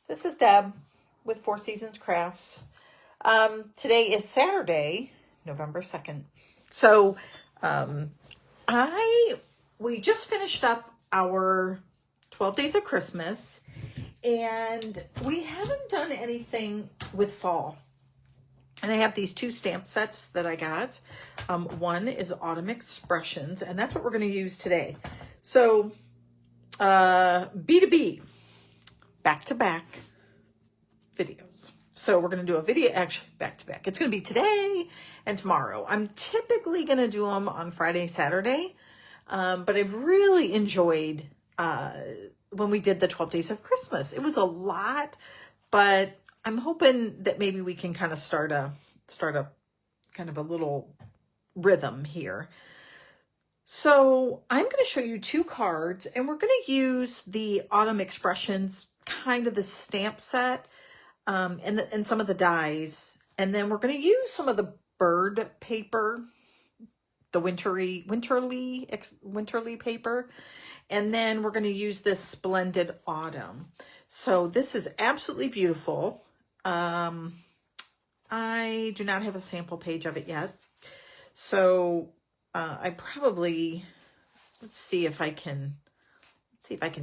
This is Deb with Four Seasons Crafts. Today is Saturday, November 2nd. So we just finished up our 12 Days of Christmas, and we haven't done anything with fall. And I have these two stamp sets that I got. One is Autumn Expressions, and that's what we're going to use today. So B2B, back-to-back videos. So we're going to do a video, actually back-to-back. It's going to be today and tomorrow. I'm typically going to do them on Friday, Saturday. But I've really enjoyed when we did the 12 Days of Christmas. It was a lot, but I'm hoping that maybe we can kind of start a kind of a little rhythm here. So I'm going to show you two cards, and we're going to use the Autumn Expressions, kind of the stamp set, and some of the dies. And then we're going to use some of the bird paper, the winterly paper. And then we're going to use this Splendid Autumn. So this is absolutely beautiful. I do not have a sample page of it yet. So I probably, let's see if I can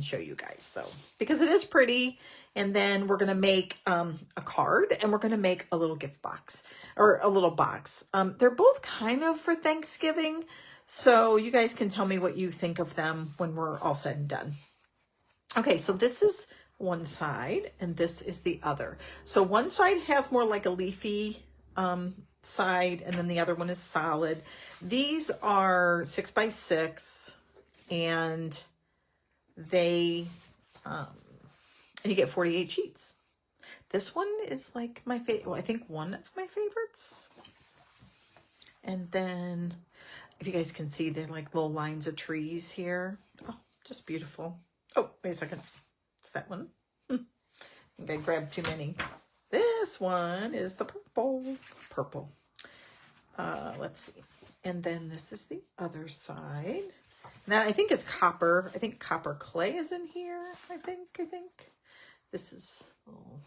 show you guys though, because it is pretty. And then we're going to make a card, and we're going to make a little gift box, or a little box. They're both kind of for Thanksgiving. So you guys can tell me what you think of them when we're all said and done. Okay, so this is one side and this is the other. So one side has more like a leafy side, and then the other one is solid. These are 6x6, and they and you get 48 sheets. This one is like my favorite. Well, I think one of my favorites. And then, if you guys can see, they're like little lines of trees here. Oh, just beautiful. Oh, wait a second. It's that one. I think I grabbed too many. This one is the purple. Let's see. And then this is the other side. Now I think it's copper. I think copper clay is in here. I think. This is, oh,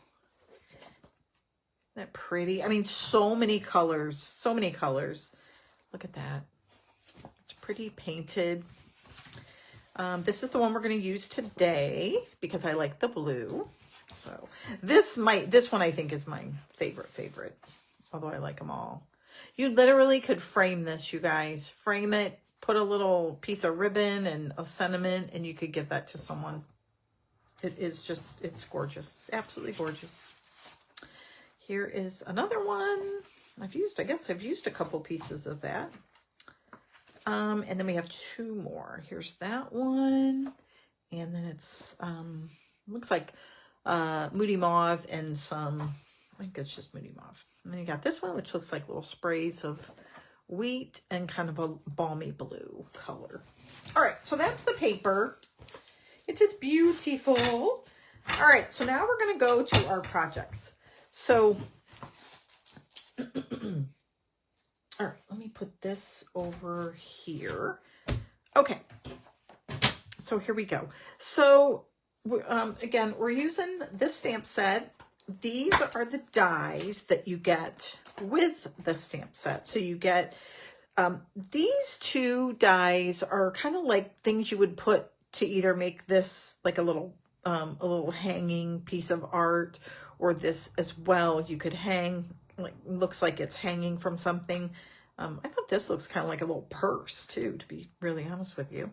isn't that pretty? I mean, so many colors. Look at that. It's pretty painted. This is the one we're going to use today because I like the blue. So this one I think is my favorite, although I like them all. You literally could frame this, you guys. Frame it, put a little piece of ribbon and a sentiment, and you could give that to someone. It is just, it's gorgeous. Absolutely gorgeous. Here is another one. I guess I've used a couple pieces of that. And then we have two more. Here's that one. And then it's, looks like Moody Mauve and some, I think it's just Moody Mauve. And then you got this one, which looks like little sprays of wheat and kind of a balmy blue color. All right, so that's the paper. It is beautiful. All right, so now we're going to go to our projects. So, all right, let me put this over here. Okay, so here we go. So, again, we're using this stamp set. These are the dies that you get with the stamp set. So you get, these two dies are kind of like things you would put to either make this like a little hanging piece of art, or this as well. You could hang, like, looks like it's hanging from something. I thought this looks kind of like a little purse too, to be really honest with you.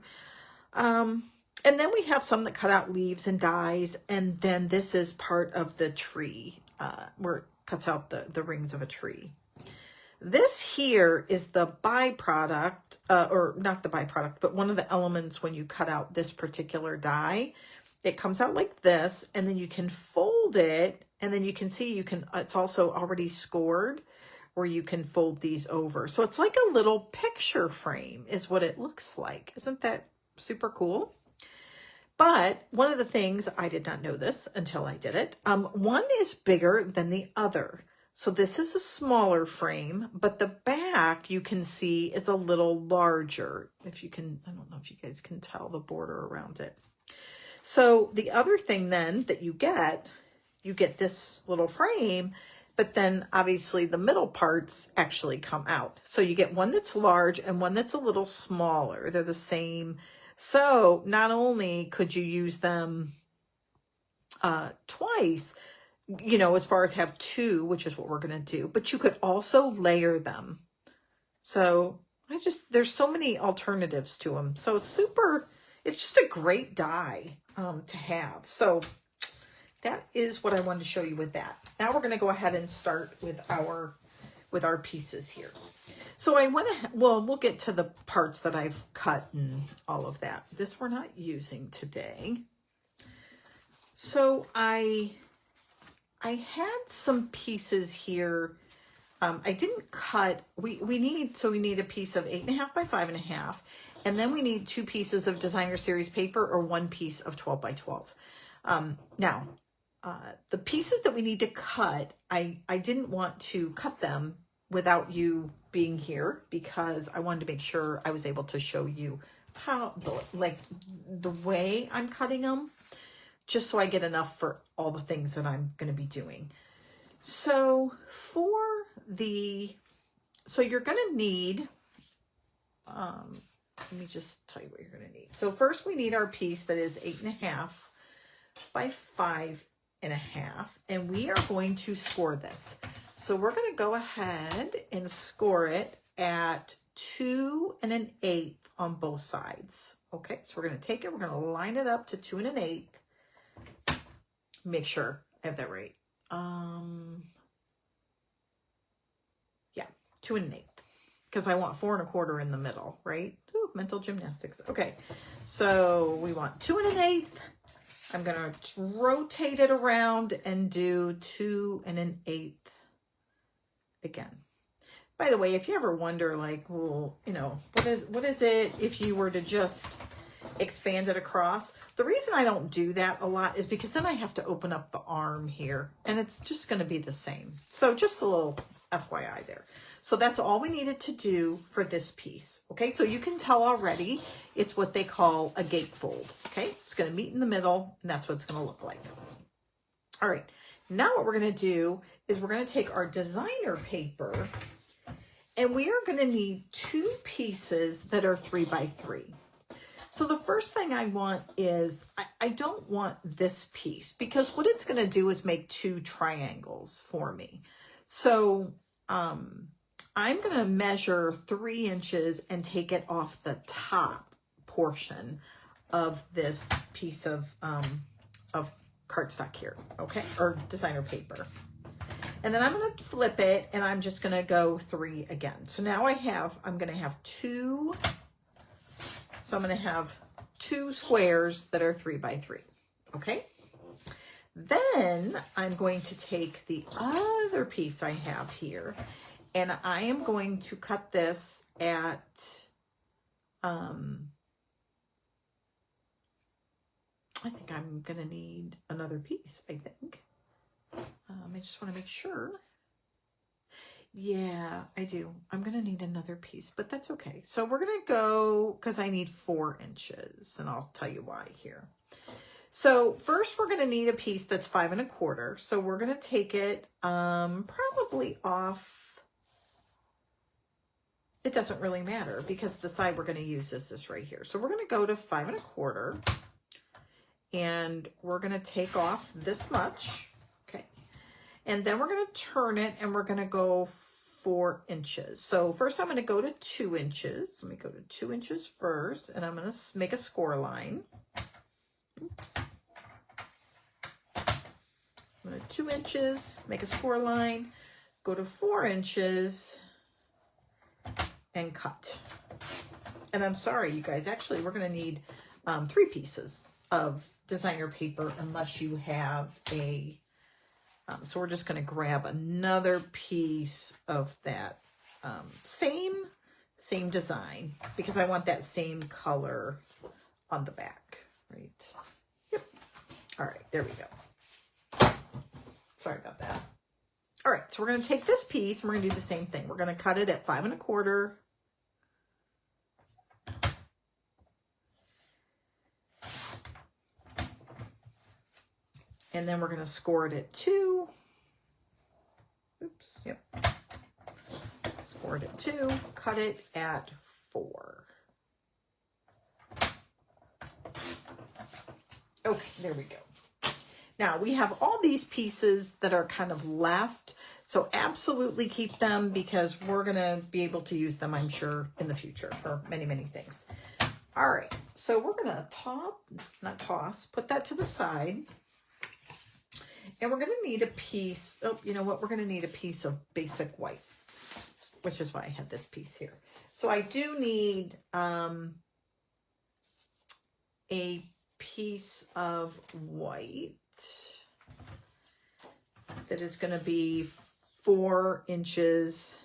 And then we have some that cut out leaves and dies, and then this is part of the tree, where it cuts out the rings of a tree. This here is the byproduct, or not the byproduct, but one of the elements when you cut out this particular die. It comes out like this, and then you can fold it, and then you can see it's also already scored, or you can fold these over. So it's like a little picture frame is what it looks like. Isn't that super cool? But one of the things, I did not know this until I did it, one is bigger than the other. So this is a smaller frame, but the back you can see is a little larger. If you can, I don't know if you guys can tell the border around it. So the other thing then that you get you get this little frame, but then obviously the middle parts actually come out. So you get one that's large and one that's a little smaller. They're the same. So not only could you use them twice, you know, as far as have two, which is what we're going to do, but you could also layer them. So there's so many alternatives to them. So it's just a great die to have. So that is what I wanted to show you with that. Now we're going to go ahead and start with our pieces here. So we'll get to the parts that I've cut and all of that. This we're not using today. So I had some pieces here. I didn't cut, we need a piece of 8.5 by 5.5, and then we need 2 pieces of designer series paper or 1 piece of 12 by 12. Now, the pieces that we need to cut, I didn't want to cut them without you being here because I wanted to make sure I was able to show you how, the way I'm cutting them, just so I get enough for all the things that I'm going to be doing. So you're going to need, let me just tell you what you're going to need. So first we need our piece that is 8.5 by 5.5, and we are going to score this. So we're going to go ahead and score it at 2 1/8 on both sides. Okay, so we're going to take it, we're going to line it up to 2 1/8. Make sure I have that right. Yeah, 2 1/8, because I want 4 1/4 in the middle, right? Ooh, mental gymnastics. Okay, so we want 2 1/8. I'm going to rotate it around and do 2 1/8 again. By the way, if you ever wonder, like, well, you know, what is it if you were to just expand it across? The reason I don't do that a lot is because then I have to open up the arm here, and it's just going to be the same. So just a little FYI there. So that's all we needed to do for this piece. Okay, so you can tell already it's what they call a gatefold. Okay, it's going to meet in the middle, and that's what it's going to look like. All right, now what we're going to do is we're going to take our designer paper, and we are going to need 2 pieces that are 3 by 3. So the first thing I want is, I don't want this piece, because what it's going to do is make 2 triangles for me. So I'm going to measure 3 inches and take it off the top portion of this piece of cardstock here, okay, or designer paper. And then I'm going to flip it, and I'm just going to go 3 again. So now I'm going to have 2. So I'm going to have 2 squares that are 3 by 3. Okay. Then I'm going to take the other piece I have here, and I am going to cut this at, I think I'm going to need another piece, I think. I just want to make sure. Yeah, I do. I'm going to need another piece, but that's okay. So we're going to go, because I need 4 inches, and I'll tell you why here. So first we're going to need a piece that's 5 1/4. So we're going to take it probably off. It doesn't really matter, because the side we're going to use is this right here. So we're going to go to 5 1/4, and we're going to take off this much. Okay. And then we're going to turn it, and we're going to go 4 inches. So first I'm going to go to 2 inches. Let me go to 2 inches first, and I'm going to make a score line. Oops. I'm going to 2 inches, make a score line, go to 4 inches, and cut. And I'm sorry, you guys, actually we're going to need 3 pieces of designer paper unless you have a, so we're just going to grab another piece of that same design, because I want that same color on the back, right? Yep. All right, there we go. Sorry about that. All right, so we're going to take this piece and we're going to do the same thing. We're going to cut it at 5 1/4. And then we're going to score it at 2. Oops, yep. Score it at 2, cut it at 4. Okay, there we go. Now we have all these pieces that are kind of left. So absolutely keep them because we're going to be able to use them, I'm sure, in the future for many, many things. All right, so we're going to put that to the side. And we're going to need a piece, oh, you know what? We're going to need a piece of basic white, which is why I had this piece here. So I do need a piece of white that is going to be 4 inches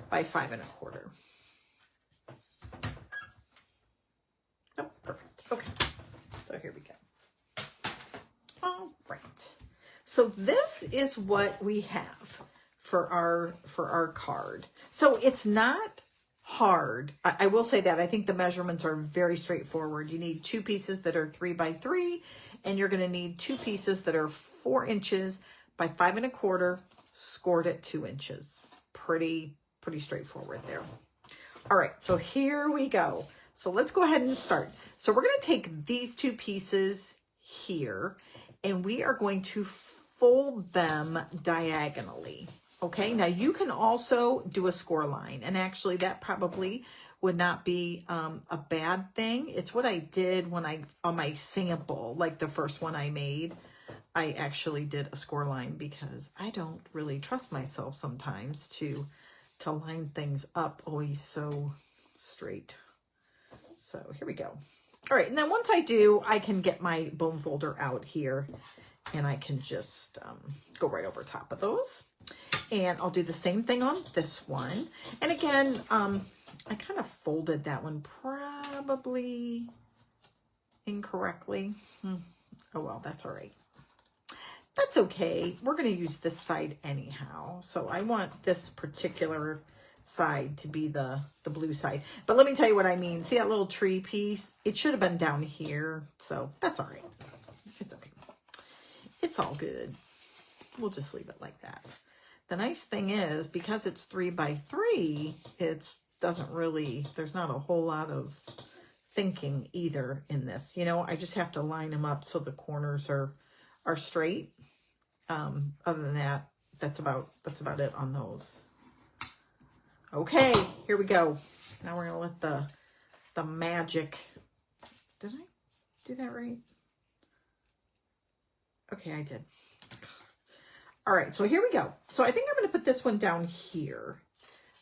by 5 1/4. Oh, perfect. Okay, so here we go. All right. So this is what we have for our card. So it's not hard. I will say that I think the measurements are very straightforward. You need 2 pieces that are 3 by 3, and you're going to need 2 pieces that are 4 inches by 5 1/4, scored at 2 inches. Pretty straightforward there. All right, so here we go. So let's go ahead and start. So we're going to take these 2 pieces here, and we are going to fold them diagonally. Okay, now you can also do a score line, and actually that probably would not be a bad thing. It's what I did when on my sample, like the first one I made, I actually did a score line because I don't really trust myself sometimes to line things up always so straight. So here we go. All right, and then once I do, I can get my bone folder out here and I can just go right over top of those. And I'll do the same thing on this one. And again, I kind of folded that one probably incorrectly. Oh, well, that's all right. That's okay. We're going to use this side anyhow. So I want this particular side to be the blue side. But let me tell you what I mean. See that little tree piece? It should have been down here. So that's all right. It's okay. It's all good. We'll just leave it like that. The nice thing is, because it's 3 by 3, it doesn't really, there's not a whole lot of thinking either in this. You know, I just have to line them up so the corners are straight. Other than that, that's about it on those. Okay, here we go. Now we're gonna let the magic. Did I do that right? Okay, I did. All right, so here we go. So I think I'm going to put this one down here,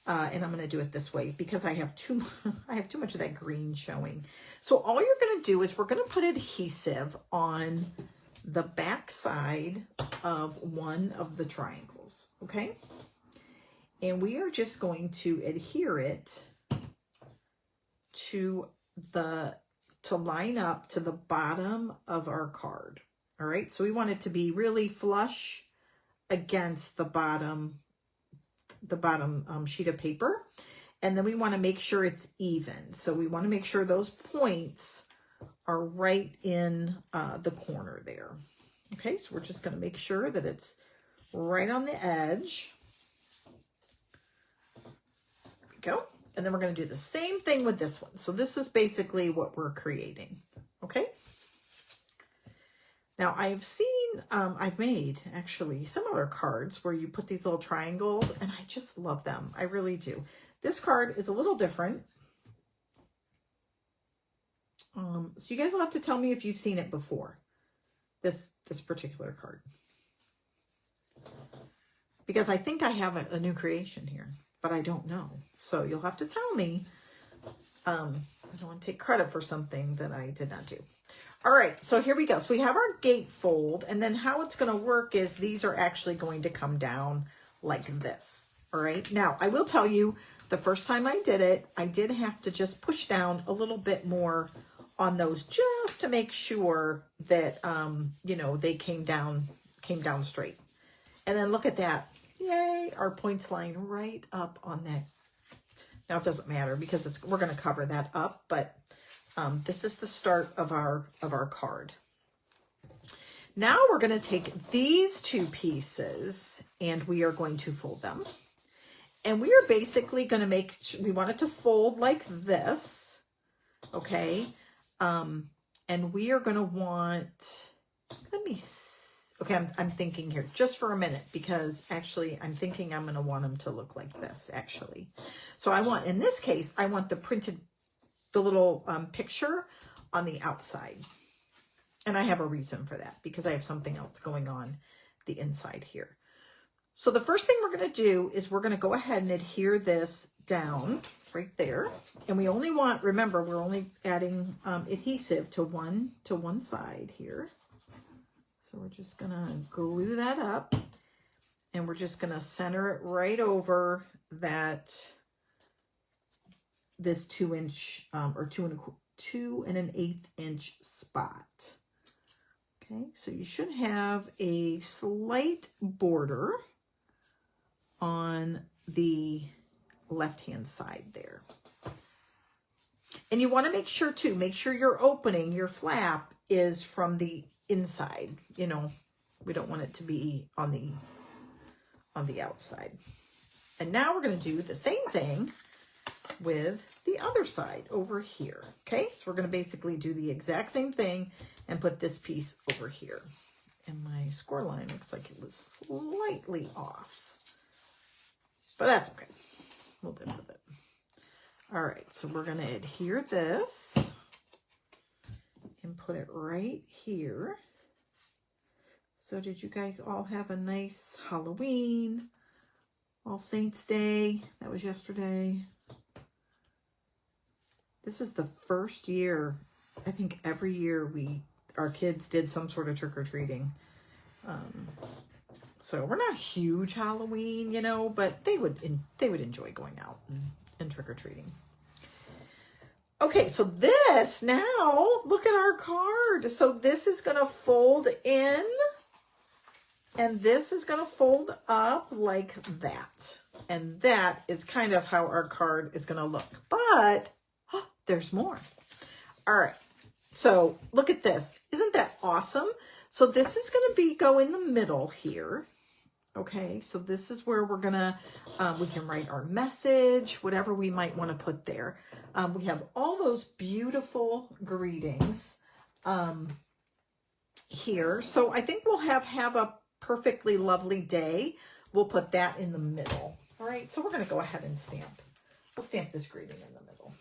and I'm going to do it this way because I have too much of that green showing. So all you're going to do is we're going to put adhesive on the back side of one of the triangles, okay? And we are just going to adhere it to line up to the bottom of our card. All right, so we want it to be really flush against the bottom sheet of paper. And then we want to make sure it's even. So we want to make sure those points are right in the corner there. Okay, so we're just going to make sure that it's right on the edge. There we go. And then we're going to do the same thing with this one. So this is basically what we're creating. Okay. Now I've made actually similar cards where you put these little triangles, and I just love them. I really do. This card is a little different. So you guys will have to tell me if you've seen it before, this particular card. Because I think I have a new creation here, but I don't know. So you'll have to tell me. I don't want to take credit for something that I did not do. All right, so here we go. So we have our gatefold, and then how it's going to work is these are actually going to come down like this. All right, now I will tell you, the first time I did it, I did have to just push down a little bit more on those just to make sure that, you know, they came down straight. And then look at that. Yay, our points line right up on that. Now it doesn't matter because we're going to cover that up, but this is the start of our card. Now we're going to take these two pieces and we are going to fold them. And we are basically going to we want it to fold like this. Okay. And we are going to want, let me see. Okay, I'm thinking here just for a minute, because actually I'm thinking I'm going to want them to look like this, actually. So I want, in this case, I want the little picture on the outside. And I have a reason for that, because I have something else going on the inside here. So the first thing we're going to do is we're going to go ahead and adhere this down right there. And we only want, remember, we're only adding adhesive to one side here. So we're just going to glue that up, and we're just going to center it right over this 2-inch or 2 1/8 inch spot. Okay, so you should have a slight border on the left-hand side there. And you want to make sure your opening, your flap, is from the inside. You know, we don't want it to be on the outside. And now we're going to do the same thing with the other side over here. Okay, so we're going to basically do the exact same thing and put this piece over here. And my score line looks like it was slightly off, but that's okay. We'll deal with it. All right, so we're going to adhere this and put it right here. So did you guys all have a nice Halloween, All Saints Day? That was yesterday. This is the first year, I think every year our kids did some sort of trick-or-treating. So we're not huge Halloween, you know, but they would enjoy going out and trick-or-treating. Okay, so this, now, look at our card. So this is going to fold in, and this is going to fold up like that. And that is kind of how our card is going to look. But there's more. All right, so look at this. Isn't that awesome? So this is going to go in the middle here. Okay, so this is where we're going to, we can write our message, whatever we might want to put there. We have all those beautiful greetings here. So I think we'll have a perfectly lovely day. We'll put that in the middle. All right, so we're going to go ahead and stamp. We'll stamp this greeting in the middle.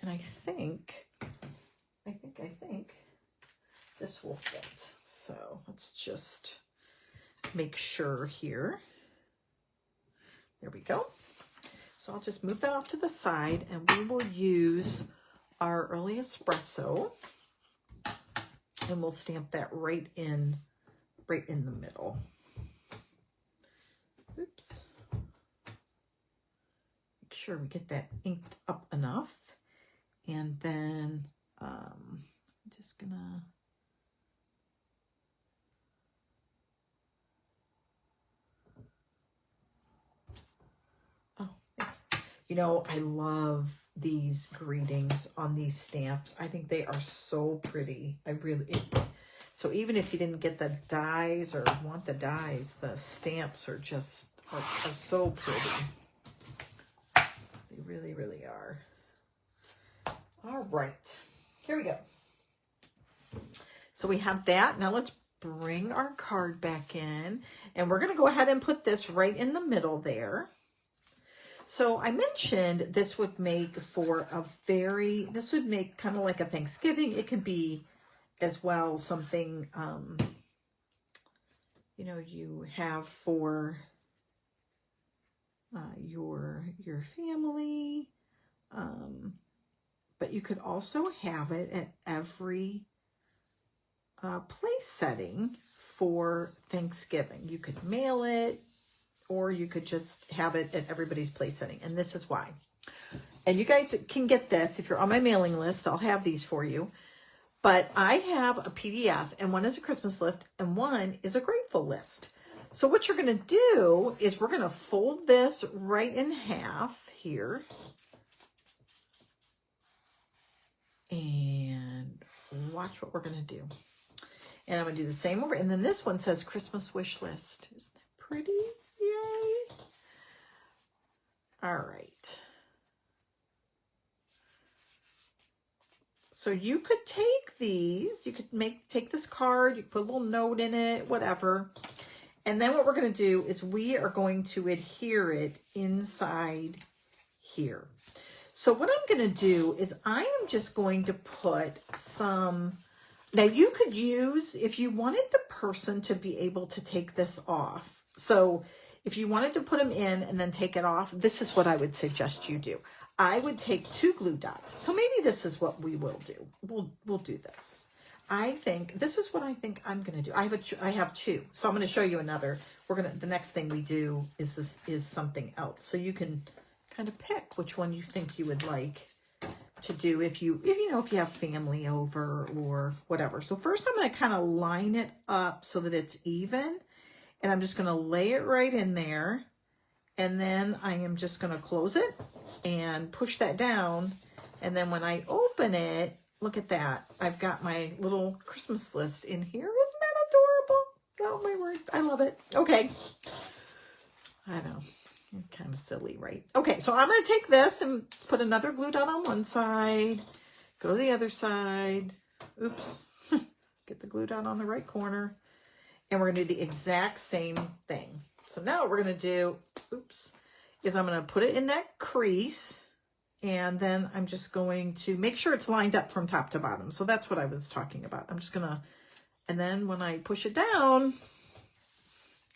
And I think this will fit. So let's just make sure here. There we go. So I'll just move that off to the side, and we will use our early espresso, and we'll stamp that right in the middle. Oops. Make sure we get that inked up enough. And then I'm just gonna you know, I love these greetings on these stamps. I think they are so pretty. So even if you didn't get the dies or want the dies, the stamps are just are so pretty. They really, really are. All right, here we go. So we have that. Now let's bring our card back in, and we're going to go ahead and put this right in the middle there. So I mentioned this would make for this would make kind of like a Thanksgiving. It can be as well something, you know, you have for your family. But you could also have it at every place setting for Thanksgiving. You could mail it, or you could just have it at everybody's place setting. And this is why. And you guys can get this. If you're on my mailing list, I'll have these for you. But I have a PDF, and one is a Christmas list, and one is a grateful list. So what you're going to do is we're going to fold this right in half here. And watch what we're going to do. And I'm going to do the same over. And then this one says Christmas wish list. Isn't that pretty? Yay. All right. So you could take these, you could take this card, you could put a little note in it, whatever. And then what we're going to do is we are going to adhere it inside here. So what I'm going to do is I am just going to put some, now you could use, if you wanted the person to be able to take this off. So if you wanted to put them in and then take it off, this is what I would suggest you do. I would take 2 glue dots. So maybe this is what we will do. We'll do this. I think this is what I think I'm going to do. I have 2. So I'm going to show you another. The next thing we do is something else. So you can kind of pick which one you think you would like to do if you have family over or whatever. So first I'm going to kind of line it up so that it's even, and I'm just going to lay it right in there. And then I am just going to close it and push that down. And then when I open it, look at that. I've got my little Christmas list in here. Isn't that adorable? Oh my word. I love it. Okay. I know. Kind of silly, right? Okay. So I'm going to take this and put another glue dot on one side, go to the other side. Oops. Get the glue dot on the right corner. And we're going to do the exact same thing. So now what we're going to do, is I'm going to put it in that crease, and then I'm just going to make sure it's lined up from top to bottom. So that's what I was talking about. I'm just going to, and then when I push it down,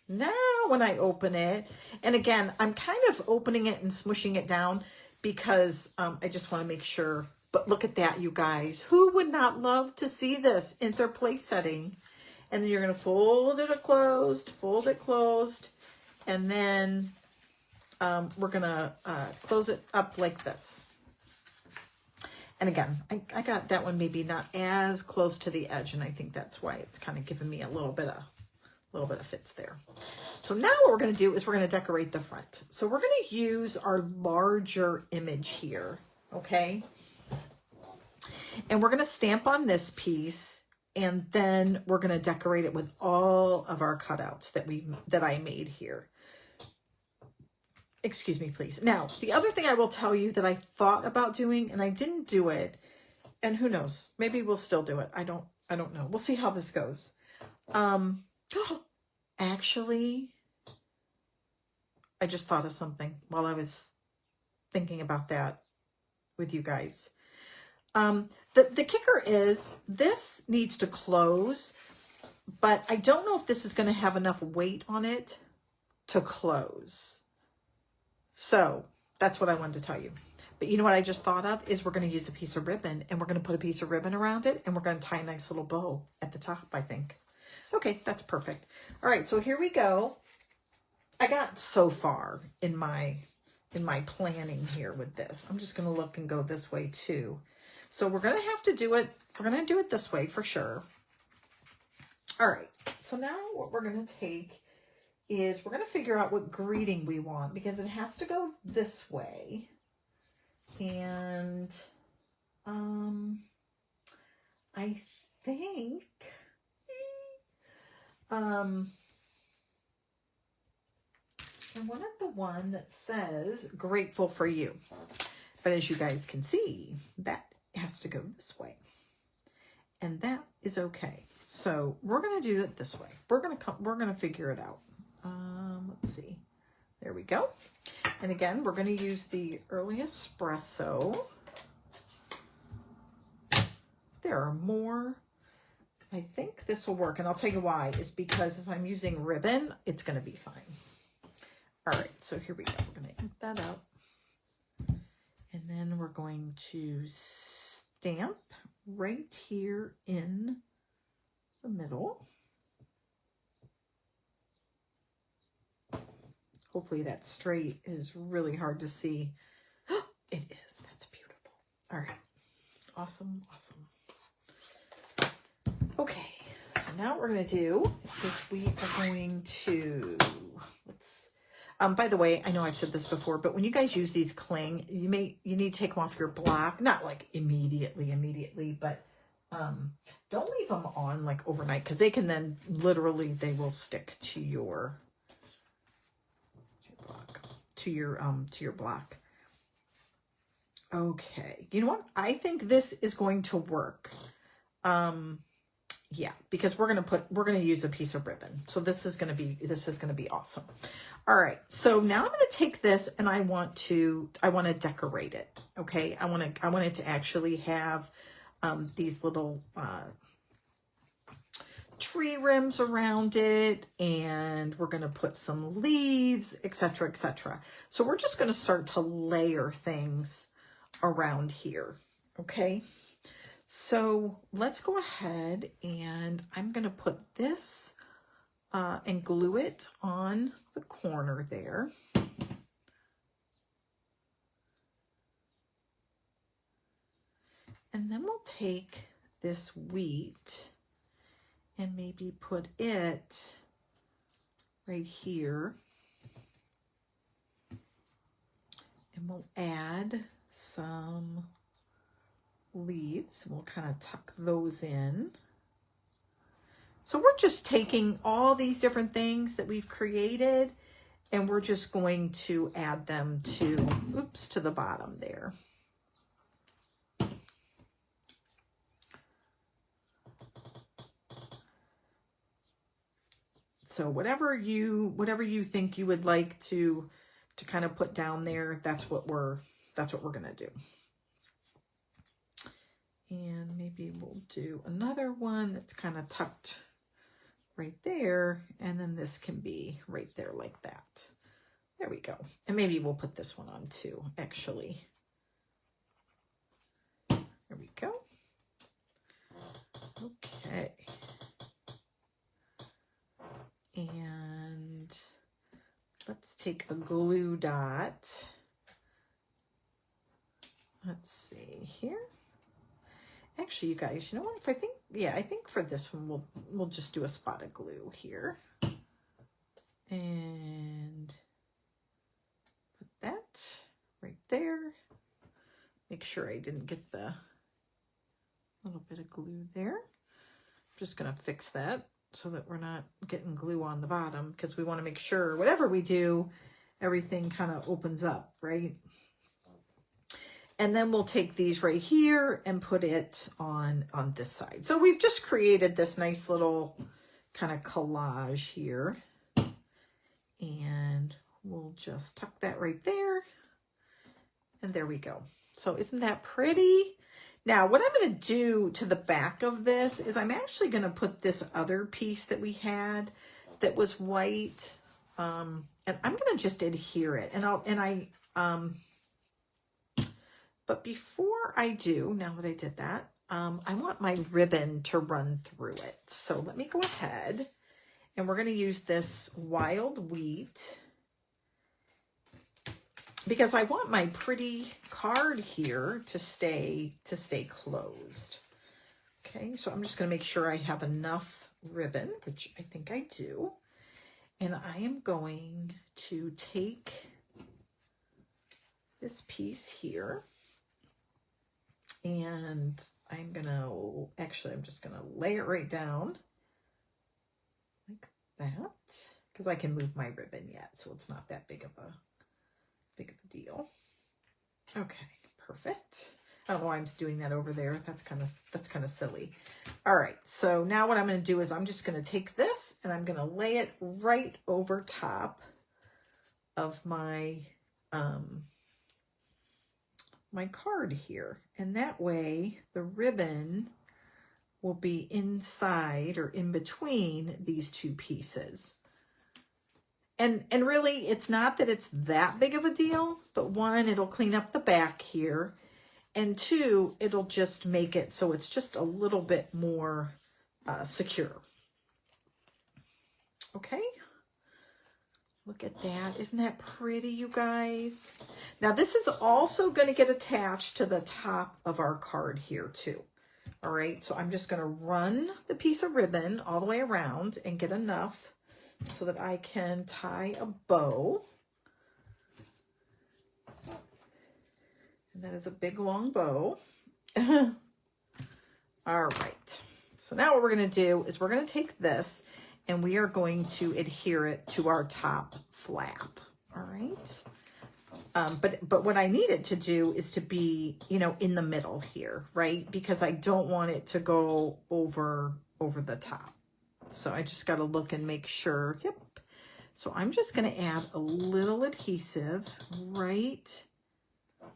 now when I open it, and again, I'm kind of opening it and smushing it down because I just want to make sure, but look at that, you guys. Who would not love to see this in their place setting? And then you're going to fold it closed, and then we're going to close it up like this. And again, I got that one maybe not as close to the edge, and I think that's why it's kind of giving me a little bit of fits there. So now what we're going to do is we're going to decorate the front. So we're going to use our larger image here, okay? And we're going to stamp on this piece. And then we're going to decorate it with all of our cutouts that I made here. Excuse me, please. Now, the other thing I will tell you that I thought about doing, and I didn't do it, and who knows, maybe we'll still do it. I don't know. We'll see how this goes. Actually, I just thought of something while I was thinking about that with you guys. The kicker is this needs to close, but I don't know if this is going to have enough weight on it to close. So that's what I wanted to tell you. But you know what I just thought of is we're going to use a piece of ribbon, and we're going to put a piece of ribbon around it, and we're going to tie a nice little bow at the top, I think. Okay, that's perfect. All right, so here we go. I got so far in my planning here with this. I'm just going to look and go this way too. So we're going to have to do it. We're going to do it this way for sure. All right. So now what we're going to take is we're going to figure out what greeting we want, because it has to go this way. And I think I wanted the one that says grateful for you. But as you guys can see, that has to go this way, and that is okay. So we're going to do it this way. We're going to figure it out. Let's see. There we go. And again, we're going to use the early espresso. There are more. I think this will work, and I'll tell you why. Is because if I'm using ribbon, it's going to be fine. All right, so here we go. We're going to ink that up. And then we're going to stamp right here in the middle. Hopefully that straight is really hard to see. It is. That's beautiful. All right. Awesome. Awesome. Okay. So now what we're going to do is we are going to, by the way, I know I've said this before, but when you guys use these cling, you need to take them off your block. Not like immediately, but don't leave them on like overnight, because they can then literally, they will stick to your block, to your block. Okay, you know what? I think this is going to work. Yeah, because we're gonna use a piece of ribbon. So this is gonna be awesome. All right, so now I'm gonna take this and I want to decorate it. Okay, I want it to actually have these little tree rims around it, and we're gonna put some leaves, etc., etc. So we're just gonna start to layer things around here. Okay. So let's go ahead, and I'm going to put this and glue it on the corner there. And then we'll take this wheat and maybe put it right here. And we'll add some leaves. We'll kind of tuck those in. So we're just taking all these different things that we've created, and we're just going to add them to the bottom there. So whatever you think you would like to kind of put down there, that's what we're gonna do. And maybe we'll do another one that's kind of tucked right there. And then this can be right there like that. There we go. And maybe we'll put this one on too, actually. There we go. Okay. And let's take a glue dot. Let's see here. Actually, you guys, you know what? I think for this one, we'll just do a spot of glue here. And put that right there. Make sure I didn't get the little bit of glue there. I'm just going to fix that so that we're not getting glue on the bottom, because we want to make sure whatever we do, everything kind of opens up, right? And then we'll take these right here and put it on this side. So we've just created this nice little kind of collage here. And we'll just tuck that right there. And there we go. So isn't that pretty? Now, what I'm going to do to the back of this is I'm actually going to put this other piece that we had that was white. And I'm going to just adhere it. But before I do, now that I did that, I want my ribbon to run through it. So let me go ahead, and we're going to use this wild wheat because I want my pretty card here to stay closed. Okay, so I'm just going to make sure I have enough ribbon, which I think I do. And I am going to take this piece here. And I'm just gonna lay it right down like that, because I can move my ribbon yet, so it's not that big of a deal. Okay, perfect. I don't know why I'm doing that over there. That's kind of silly. All right, so now what I'm gonna do is I'm just gonna take this and I'm gonna lay it right over top of my my card here, and that way the ribbon will be inside or in between these two pieces. And really, it's not that it's that big of a deal, but one, it'll clean up the back here, and two, it'll just make it so it's just a little bit more secure. Okay. Look at that. Isn't that pretty, you guys? Now, this is also going to get attached to the top of our card here, too. All right, so I'm just going to run the piece of ribbon all the way around and get enough so that I can tie a bow. And that is a big, long bow. All right. So now what we're going to do is we're going to take this and we are going to adhere it to our top flap. All right. But what I need it to do is to be, you know, in the middle here, right? Because I don't want it to go over the top. So I just got to look and make sure. Yep. So I'm just going to add a little adhesive right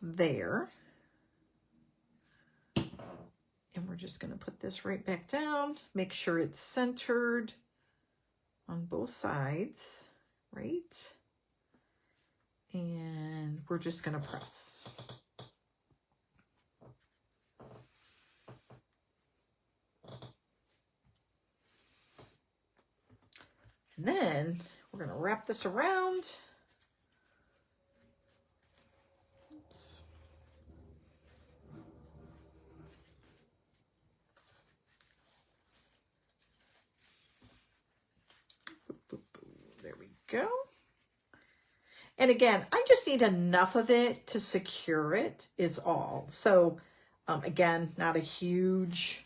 there. And we're just going to put this right back down. Make sure it's centered on both sides, right? And we're just going to press. And then we're going to wrap this around. Oops. There we go. And again, I just need enough of it to secure it is all. So again, not a huge,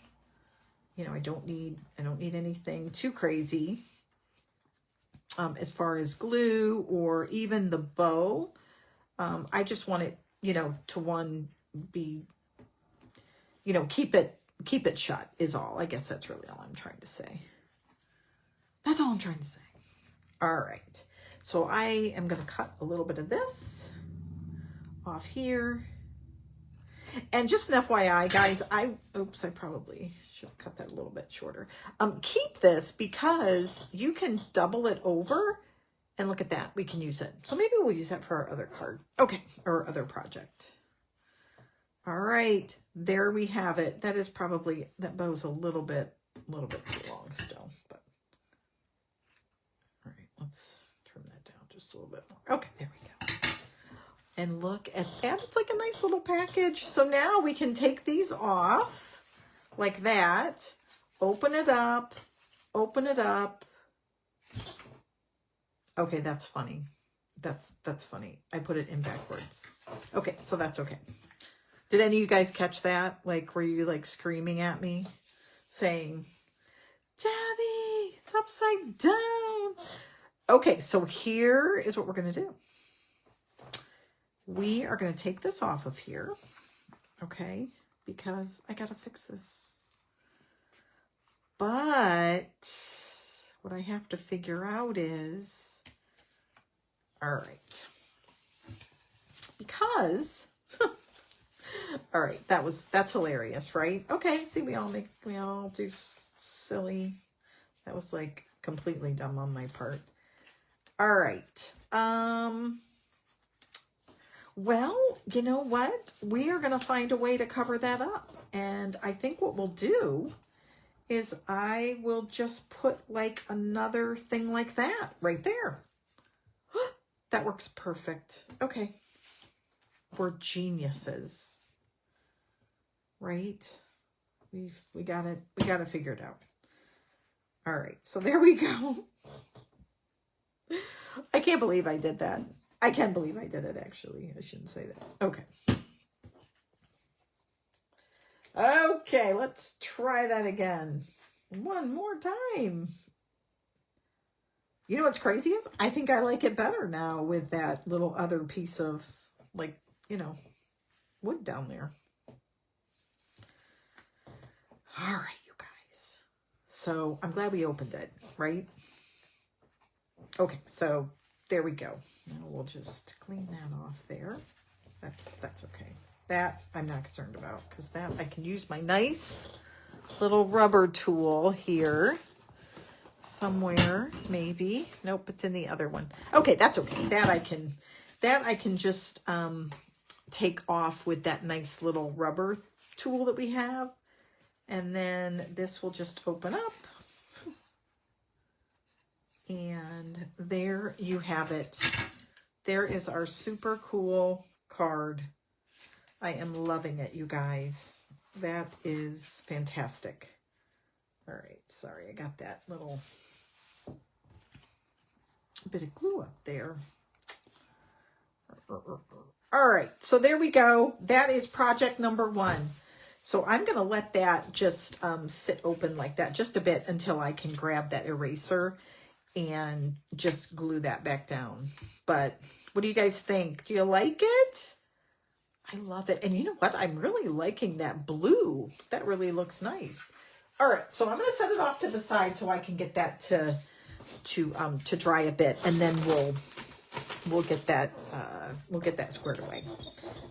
you know, I don't need anything too crazy as far as glue or even the bow. I just want it, you know, to be, you know, keep it shut is all. I guess that's really all I'm trying to say. That's all I'm trying to say. All right. So I am going to cut a little bit of this off here. And just an FYI, guys, I probably should have cut that a little bit shorter. Keep this because you can double it over and look at that. We can use it. So maybe we'll use that for our other card. Okay. Or other project. All right. There we have it. That is probably, that bow's a little bit too long still, but all right, let's trim that down just a little bit more. Okay, there we go. And look at that. It's like a nice little package. So now we can take these off like that. Open it up. Open it up. Okay, that's funny. That's funny. I put it in backwards. Okay, so that's okay. Did any of you guys catch that? Like, were you like screaming at me saying, Debbie, it's upside down. Okay, so here is what we're going to do. We are going to take this off of here, okay, because I got to fix this. But what I have to figure out is, all right, because, all right, that's hilarious, right? Okay, see, we all do silly. That was like completely dumb on my part. All right. Well, you know what? We are going to find a way to cover that up. And I think what we'll do is I will just put like another thing like that right there. That works perfect. Okay. We're geniuses. Right? We got it figured out. All right. So there we go. I can't believe I did that. I can believe I did it, actually. I shouldn't say that. Okay. Okay, let's try that again. One more time. You know what's crazy is? I think I like it better now with that little other piece of, like, you know, wood down there. All right, you guys. So I'm glad we opened it, right? Okay, so there we go. Now we'll just clean that off there. That's okay. That I'm not concerned about because that I can use my nice little rubber tool here somewhere, maybe. Nope, it's in the other one. Okay, that's okay. That I can just take off with that nice little rubber tool that we have. And then this will just open up. And there you have it. There is our super cool card. I am loving it, you guys. That is fantastic. All right, sorry, I got that little bit of glue up there. All right, so there we go. That is project number 1. So I'm going to let that just sit open like that just a bit until I can grab that eraser and just glue that back down. But what do you guys think? Do you like it? I love it. And you know what? I'm really liking that blue. That really looks nice. All right, so I'm going to set it off to the side so I can get that to dry a bit, and then we'll get that squared away.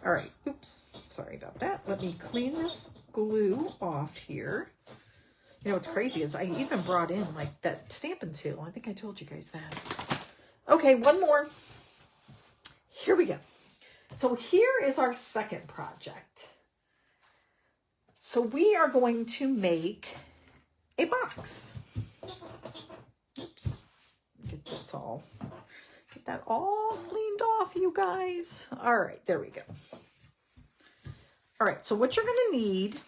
All right. Oops. Sorry about that. Let me clean this glue off here. You know what's crazy is I even brought in like that Stampin' Seal. I think I told you guys that. Okay, one more. Here we go. So here is our second project. So we are going to make a box. Oops. Get that all cleaned off, you guys. All right, there we go. All right, so what you're going to need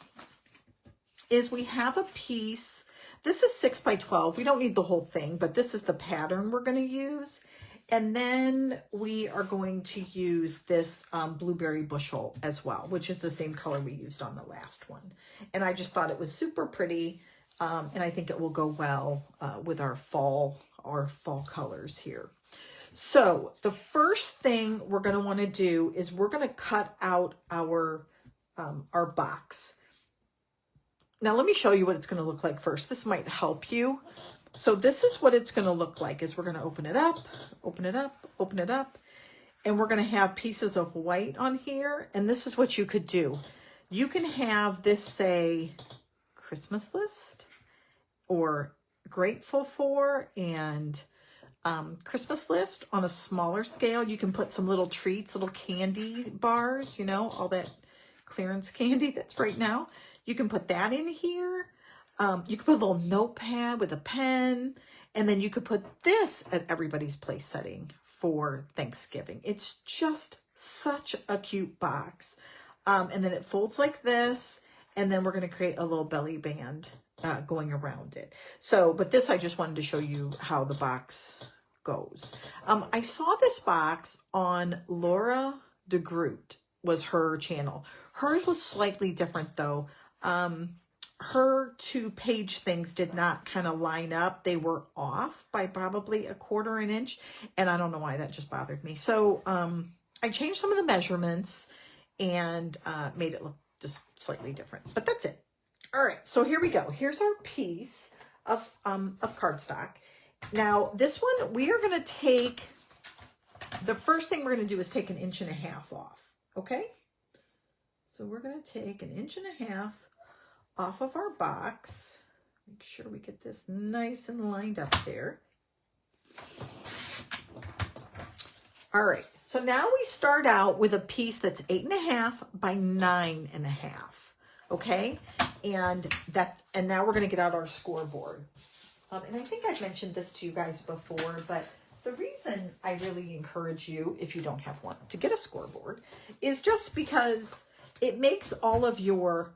is we have a piece. This is 6 by 12. We don't need the whole thing, but this is the pattern we're going to use. And then we are going to use this blueberry bushel as well, which is the same color we used on the last one. And I just thought it was super pretty. And I think it will go well with our fall colors here. So the first thing we're going to want to do is we're going to cut out our box. Now let me show you what it's going to look like first. This might help you. So this is what it's going to look like. Is we're going to open it up, open it up, open it up, and we're going to have pieces of white on here. And this is what you could do. You can have this say Christmas list or grateful for and Christmas list on a smaller scale. You can put some little treats, little candy bars, you know, all that clearance candy that's right now. You can put that in here. You could put a little notepad with a pen, and then you could put this at everybody's place setting for Thanksgiving. It's just such a cute box. And then it folds like this, and then we're going to create a little belly band going around it. So, but this, I just wanted to show you how the box goes. I saw this box on Laura DeGroot, was her channel. Hers was slightly different though. Her 2-page things did not kind of line up. They were off by probably 1/4 inch. And I don't know why that just bothered me. So I changed some of the measurements and made it look just slightly different. But that's it. All right. So here we go. Here's our piece of cardstock. Now this one, we are going to take, the first thing we're going to do is take 1.5 inches off. Okay. So we're going to take 1.5 inches off of our box. Make sure we get this nice and lined up there. All right, so now we start out with a piece that's 8.5 by 9.5. Okay, and now we're going to get out our scoreboard. And I think I've mentioned this to you guys before, but the reason I really encourage you, if you don't have one, to get a scoreboard is just because it makes all of your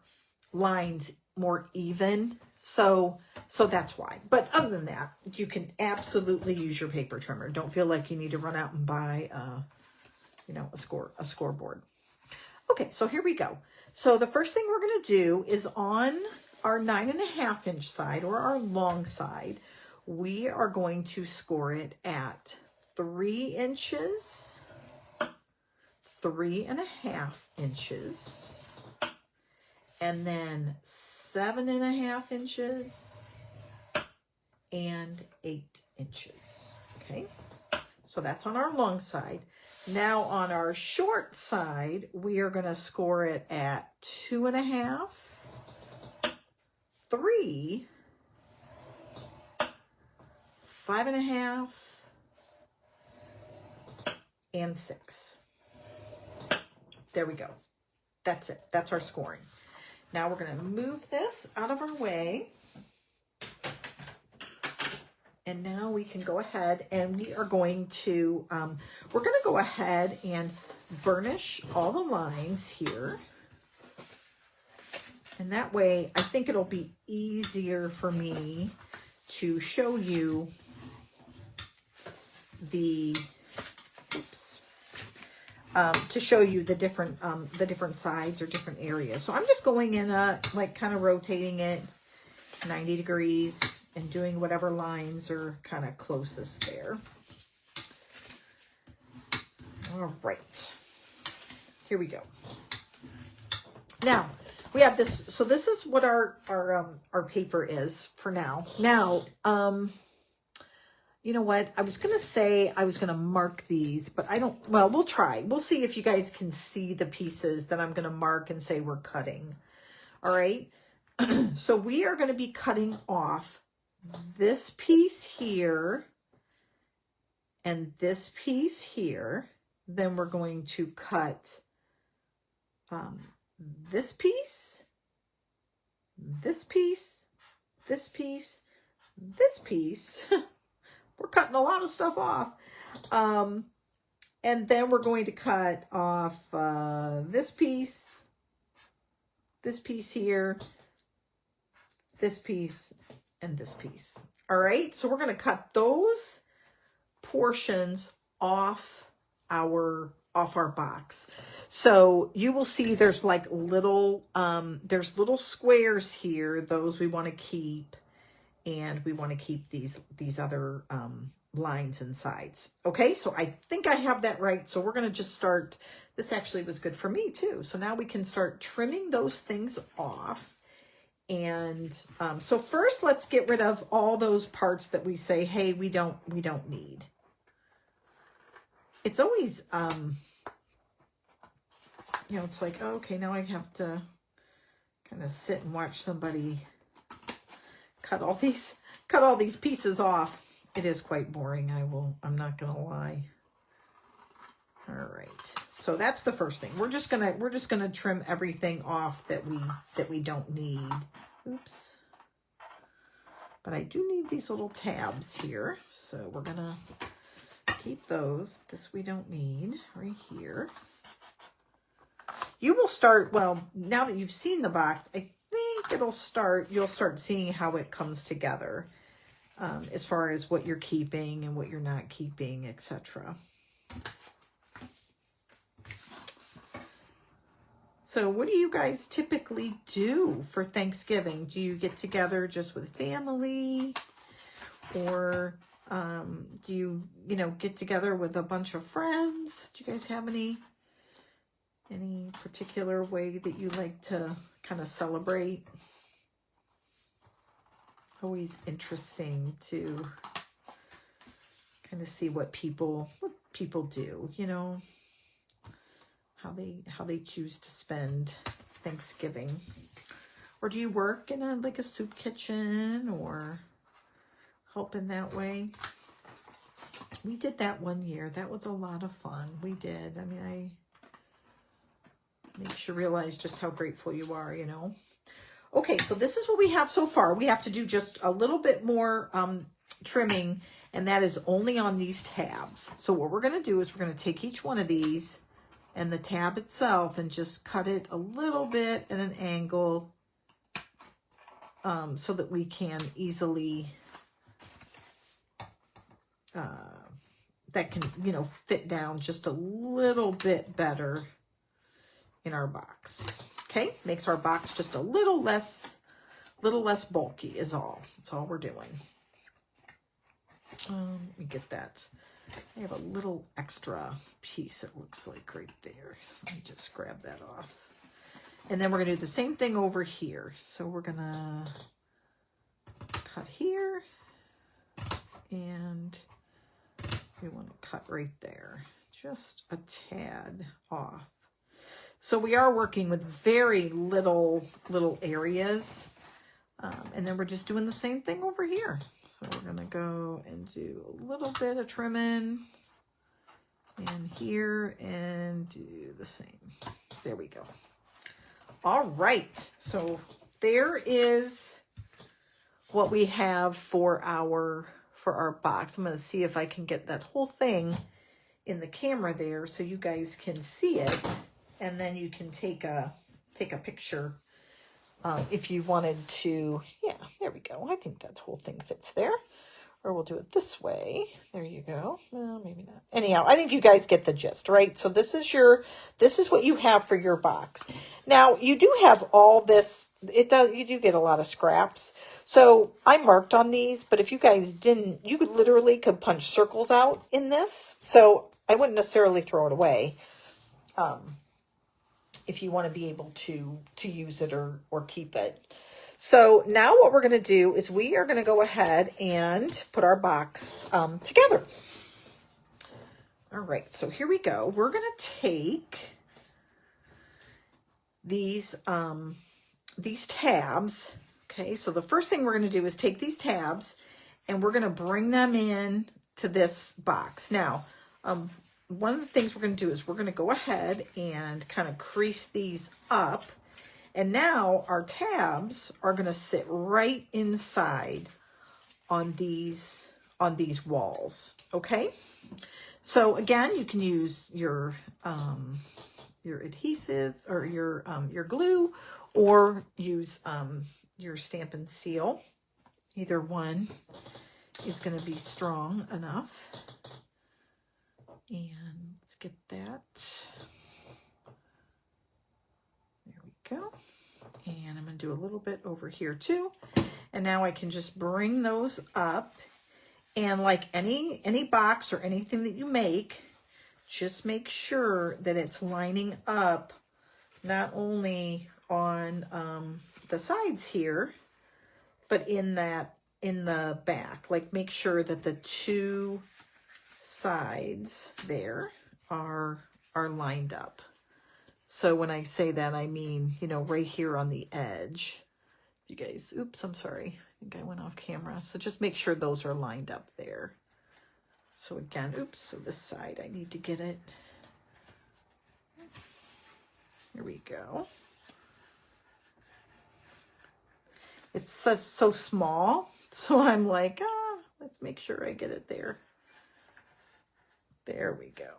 lines more even. So that's why. But other than that, you can absolutely use your paper trimmer. Don't feel like you need to run out and buy a scoreboard. Okay, so here we go. So the first thing we're going to do is on our 9.5 inch side, or our long side, we are going to score it at 3 inches, 3.5 inches, and then 7.5 inches and 8 inches. Okay, so that's on our long side. Now on our short side, we are going to score it at 2.5, 3, 5.5, and 6. There we go. That's it. That's our scoring. Now we're going to move this out of our way. And now we can go ahead and we are going to, go ahead and burnish all the lines here. And that way, I think it'll be easier for me to show you the, to show you the different sides or different areas. So I'm just going in like kind of rotating it 90 degrees and doing whatever lines are kind of closest there. All right, here we go. Now we have this. So this is what our paper is for now. Now, you know what? I was going to say I was going to mark these, but I don't. Well, we'll try. We'll see if you guys can see the pieces that I'm going to mark and say we're cutting. All right. So we are going to be cutting off this piece here and this piece here. Then we're going to cut this piece, this piece, this piece, this piece. We're cutting a lot of stuff off. And then we're going to cut off this piece here, this piece, and this piece. All right, so we're going to cut those portions off our box. So you will see there's like little there's little squares here. Those we want to keep, and we want to keep these other lines and sides. Okay, so I think I have that right. So we're going to just start. This actually was good for me too. So now we can start trimming those things off. And so first, let's get rid of all those parts that we say, hey, we don't need. It's always, you know, it's like, oh, okay, now I have to kind of sit and watch somebody cut all these pieces off. It is quite boring. I'm not gonna lie. All right. So that's the first thing. We're just gonna trim everything off that we don't need. Oops. But I do need these little tabs here. So we're gonna keep those. This we don't need right here. You will start, well, now that you've seen the box, I think you'll start seeing how it comes together as far as what you're keeping and what you're not keeping, etc. So what do you guys typically do for Thanksgiving? Do you get together just with family, or do you get together with a bunch of friends? Do you guys have any particular way that you like to kind of celebrate? Always interesting to kind of see what people do, you know, how they choose to spend Thanksgiving. Or do you work in a soup kitchen or help in that way? We did that one year. That was a lot of fun. We did. I mean, makes you realize just how grateful you are, you know. Okay, so this is what we have so far. We have to do just a little bit more trimming, and that is only on these tabs. So what we're going to do is we're going to take each one of these and the tab itself and just cut it a little bit at an angle so that we can easily, that can, fit down just a little bit better in our box. Okay, makes our box just a little less bulky is all. That's all we're doing. Let me get that. I have a little extra piece, it looks like, right there. Let me just grab that off. And then we're gonna do the same thing over here. So we're gonna cut here, and we want to cut right there, just a tad off. So we are working with very little areas. And then we're just doing the same thing over here. So we're going to go and do a little bit of trimming and here and do the same. There we go. All right. So there is what we have for our box. I'm going to see if I can get that whole thing in the camera there so you guys can see it. And then you can take a picture if you wanted to. Yeah, there we go. I think that whole thing fits there. Or we'll do it this way. There you go. Well, maybe not. Anyhow, I think you guys get the gist, right? So this is what you have for your box. Now, you do have all this. You do get a lot of scraps. So I marked on these, but if you guys didn't, you could punch circles out in this. So I wouldn't necessarily throw it away. If you want to be able to use it or keep it. So now what we're going to do is we are going to go ahead and put our box together. All right, so here we go. We're going to take these tabs. Okay, so the first thing we're going to do is take these tabs and we're going to bring them in to this box. Now, one of the things we're going to do is we're going to go ahead and kind of crease these up. And now our tabs are going to sit right inside on these walls. Okay. So again, you can use your adhesive or your glue, or use your stamp and seal. Either one is going to be strong enough. And let's get that. There we go. And I'm going to do a little bit over here too. And now I can just bring those up. And like any box or anything that you make, just make sure that it's lining up not only on the sides here, but in the back. Like make sure that the two sides there are lined up. So when I say that, I mean, right here on the edge. You guys, oops, I'm sorry. I think I went off camera. So just make sure those are lined up there. So again, oops, so this side, I need to get it. Here we go. It's so small. So I'm like, let's make sure I get it there. There we go.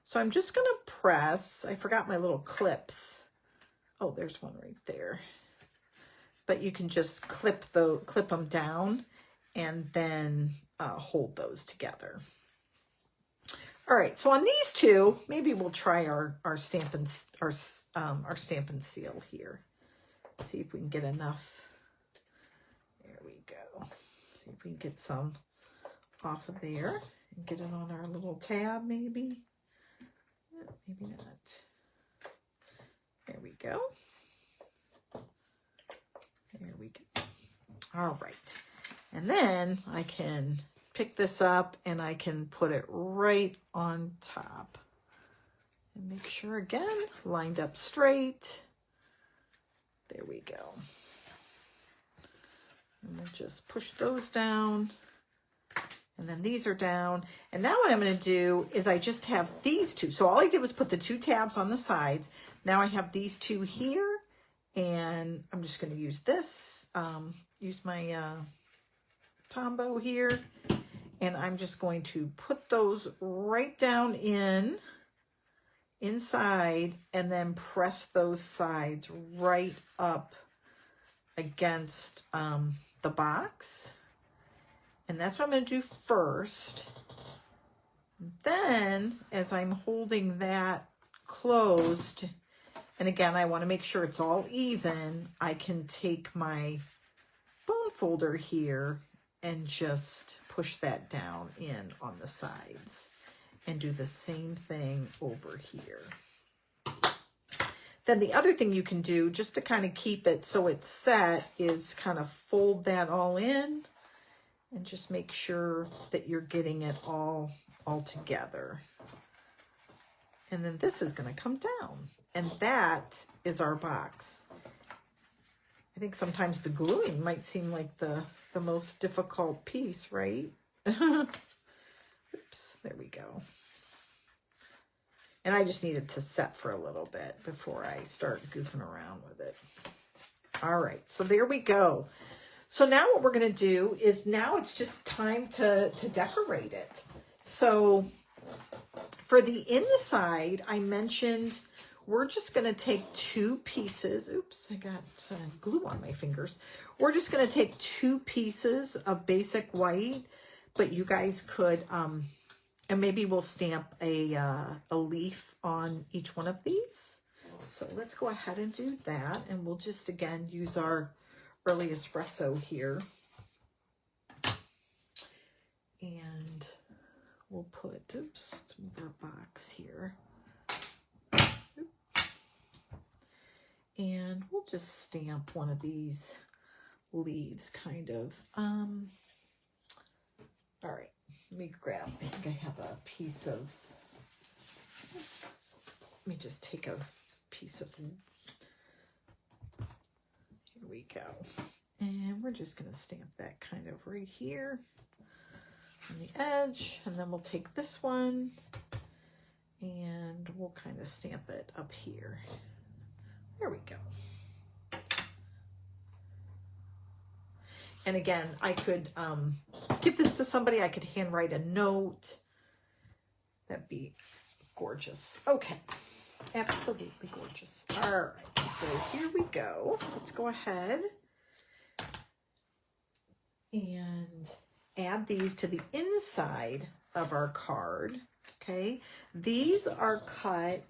So I'm just going to press. I forgot my little clips. Oh, there's one right there. But you can just clip them down and then hold those together. All right, so on these two, maybe we'll try our stamp and seal here. See if we can get enough. There we go. See if we can get some off of there and get it on our little tab, maybe. Maybe not. There we go. There we go. All right. And then I can pick this up and I can put it right on top. And make sure, again, lined up straight. There we go. And we'll just push those down. And then these are down. And now what I'm going to do is I just have these two. So all I did was put the two tabs on the sides. Now I have these two here. And I'm just going to use this. Use my Tombow here. And I'm just going to put those right down inside. And then press those sides right up against the box. And that's what I'm going to do first. Then, as I'm holding that closed, and again, I want to make sure it's all even, I can take my bone folder here and just push that down in on the sides. And do the same thing over here. Then the other thing you can do, just to kind of keep it so it's set, is kind of fold that all in. And just make sure that you're getting it all together. And then this is going to come down. And that is our box. I think sometimes the gluing might seem like the most difficult piece, right? Oops, there we go. And I just need it to set for a little bit before I start goofing around with it. All right, so there we go. So now what we're going to do is now it's just time to decorate it. So for the inside, I mentioned we're just going to take two pieces. Oops, I got glue on my fingers. we're just going to take 2 pieces of basic white, but you guys could, and maybe we'll stamp a leaf on each one of these. So let's go ahead and do that. And we'll just, again, use our early espresso here. And we'll put, oops, let's move our box here. And we'll just stamp one of these leaves, kind of. All right, let me grab, I think I have a piece of, let me just take a piece of, here we go. And we're just gonna stamp that kind of right here on the edge. And then we'll take this one and we'll kind of stamp it up here. There we go. And again, I could give this to somebody. I could handwrite a note. That'd be gorgeous. Okay, absolutely gorgeous. All right, so here we go. Let's go ahead and add these to the inside of our card. Okay, these are cut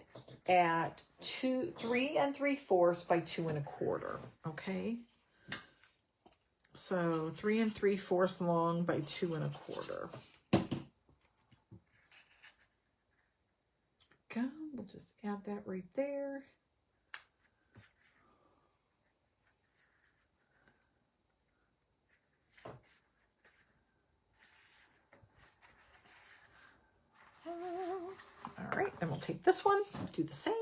at 3 3/4 by 2 1/4. Okay, so 3 3/4 long by 2 1/4. Go. We'll just add that right there. All right, then we'll take this one, do the same.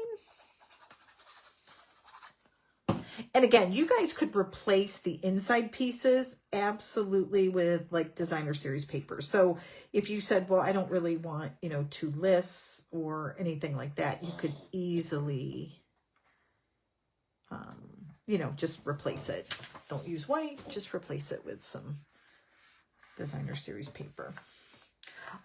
And again, you guys could replace the inside pieces absolutely with like designer series paper. So if you said, well, I don't really want, you know, 2 lists or anything like that, you could easily, you know, just replace it. Don't use white, just replace it with some designer series paper.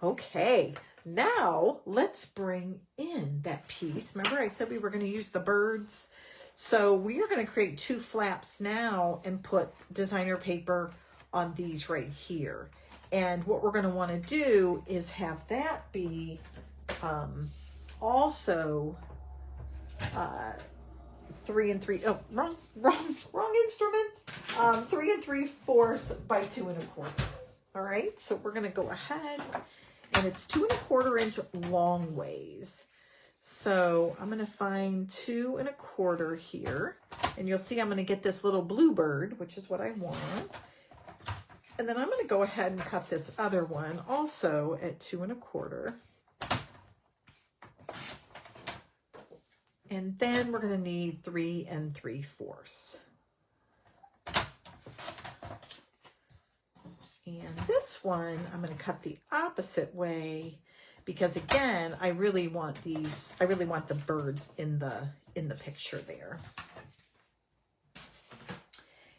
Okay, now let's bring in that piece. Remember I said we were going to use the birds? So we are going to create 2 flaps now and put designer paper on these right here. And what we're going to want to do is have that be also 3 wrong instrument. 3 3/4 by 2 1/4. All right, so we're going to go ahead, and it's 2 1/4 inch long ways. So I'm going to find 2 1/4 here, and you'll see I'm going to get this little bluebird, which is what I want. And then I'm going to go ahead and cut this other one also at 2 1/4. And then we're going to need 3 3/4. And this one, I'm going to cut the opposite way because again, I really want the birds in the picture there.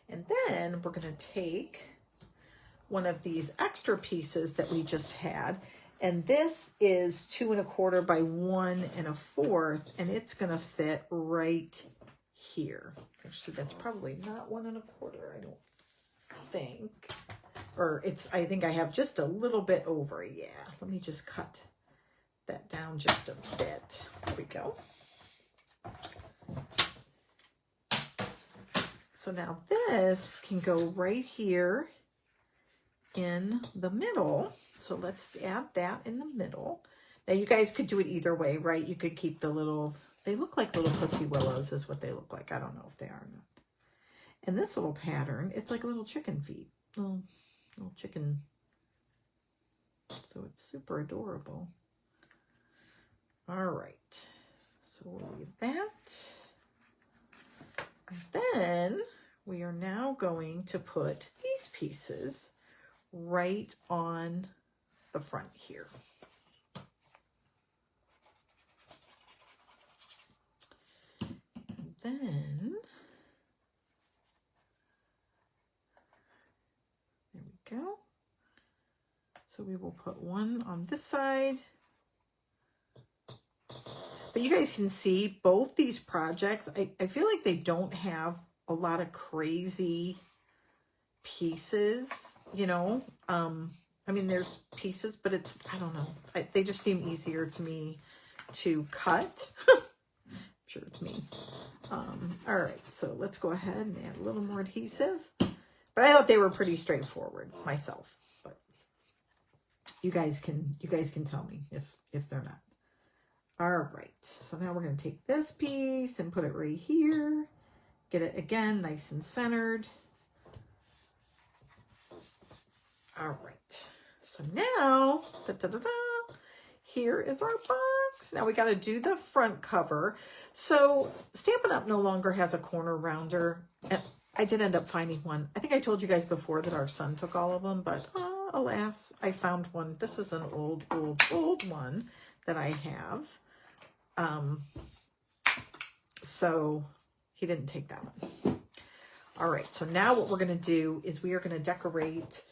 And then we're going to take one of these extra pieces that we just had, and this is 2 1/4 by 1 1/4, and it's going to fit right here. Actually, that's probably not 1 1/4, I don't think. Or I think I have just a little bit over. Yeah, let me just cut that down just a bit. There we go. So now this can go right here in the middle. So let's add that in the middle. Now you guys could do it either way, right? You could keep the little, they look like little pussy willows is what they look like. I don't know if they are or not. And this little pattern, it's like little chicken feet. Little chicken. So it's super adorable. All right. So we'll leave that. And then we are now going to put these pieces right on the front here. And then there we go. So we will put one on this side. But you guys can see both these projects, I feel like they don't have a lot of crazy pieces, you know. I mean, there's pieces, but it's, I don't know. They just seem easier to me to cut. I'm sure it's me. All right, so let's go ahead and add a little more adhesive. But I thought they were pretty straightforward myself. But you guys can tell me if they're not. All right, so now we're going to take this piece and put it right here. Get it again nice and centered. All right, so now here is our box. Now we got to do the front cover. So Stampin' Up! No longer has a corner rounder. And I did end up finding one. I think I told you guys before that our son took all of them, but alas, I found one. This is an old one that I have. So he didn't take that one. All right, so now what we're going to do is we are going to decorate.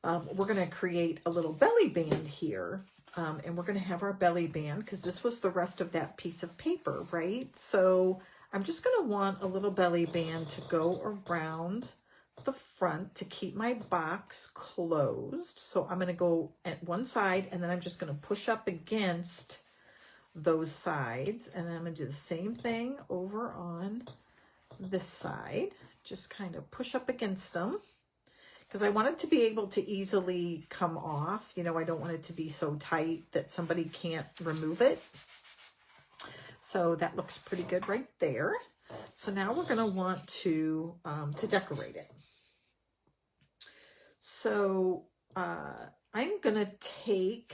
We're going to create a little belly band here. And we're going to have our belly band because this was the rest of that piece of paper, right? So I'm just going to want a little belly band to go around the front to keep my box closed. So I'm going to go at one side and then I'm just going to push up against those sides. And then I'm going to do the same thing over on this side. Just kind of push up against them. Because I want it to be able to easily come off. You know, I don't want it to be so tight that somebody can't remove it. So that looks pretty good right there. So now we're going to want to decorate it. So I'm going to take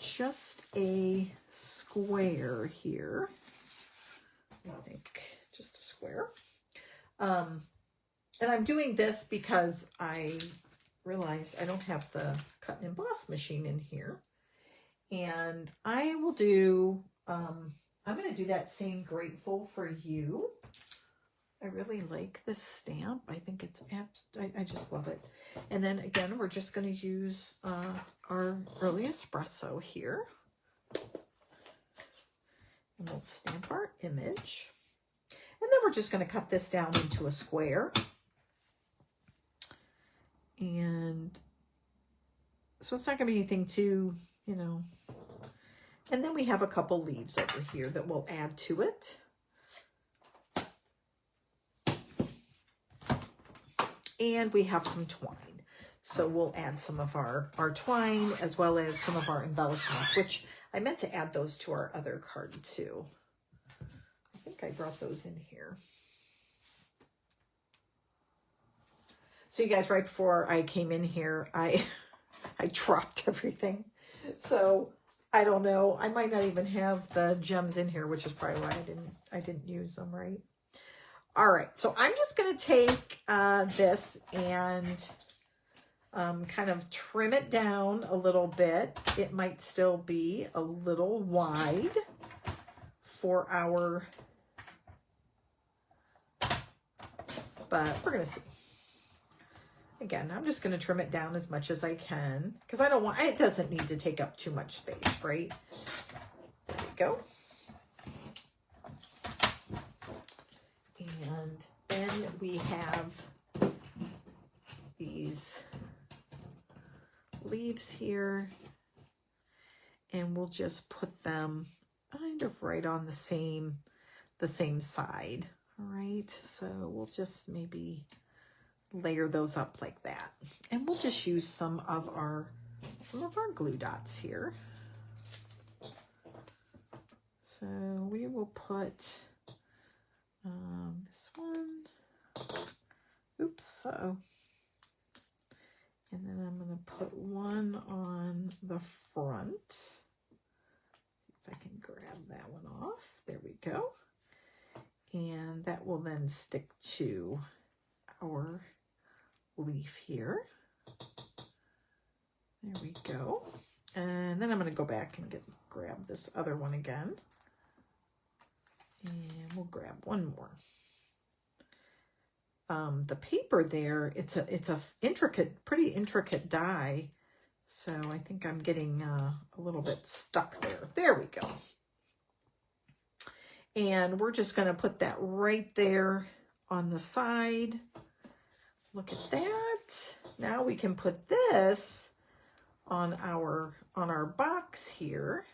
just a square here. I think just a square. And I'm doing this because I realized I don't have the cut and emboss machine in here. And I will do, I'm going to do that same Grateful for You. I really like this stamp. I think it's, I just love it. And then again, we're just going to use our early espresso here. And we'll stamp our image. And then we're just going to cut this down into a square. And so it's not going to be anything too, you know. And then we have a couple leaves over here that we'll add to it. And we have some twine. So we'll add some of our twine as well as some of our embellishments, which I meant to add those to our other card too. I think I brought those in here. So you guys, right before I came in here, I dropped everything. So I don't know. I might not even have the gems in here, which is probably why I didn't use them, right? All right. So I'm just going to take this and kind of trim it down a little bit. It might still be a little wide for our, but we're going to see. Again, I'm just going to trim it down as much as I can because I don't want, it doesn't need to take up too much space, right? There we go. And then we have these leaves here and we'll just put them kind of right on the same side. All right. So we'll just maybe layer those up like that. And we'll just use some of our glue dots here. So we will put this one. Oops. Uh-oh. And then I'm going to put one on the front. See if I can grab that one off. There we go. And that will then stick to our leaf here. There we go. And then I'm going to go back and grab this other one again. And we'll grab one more. The paper there, it's a intricate, pretty intricate die. So I think I'm getting a little bit stuck there. There we go. And we're just going to put that right there on the side. Look at that. Now we can put this on our box here.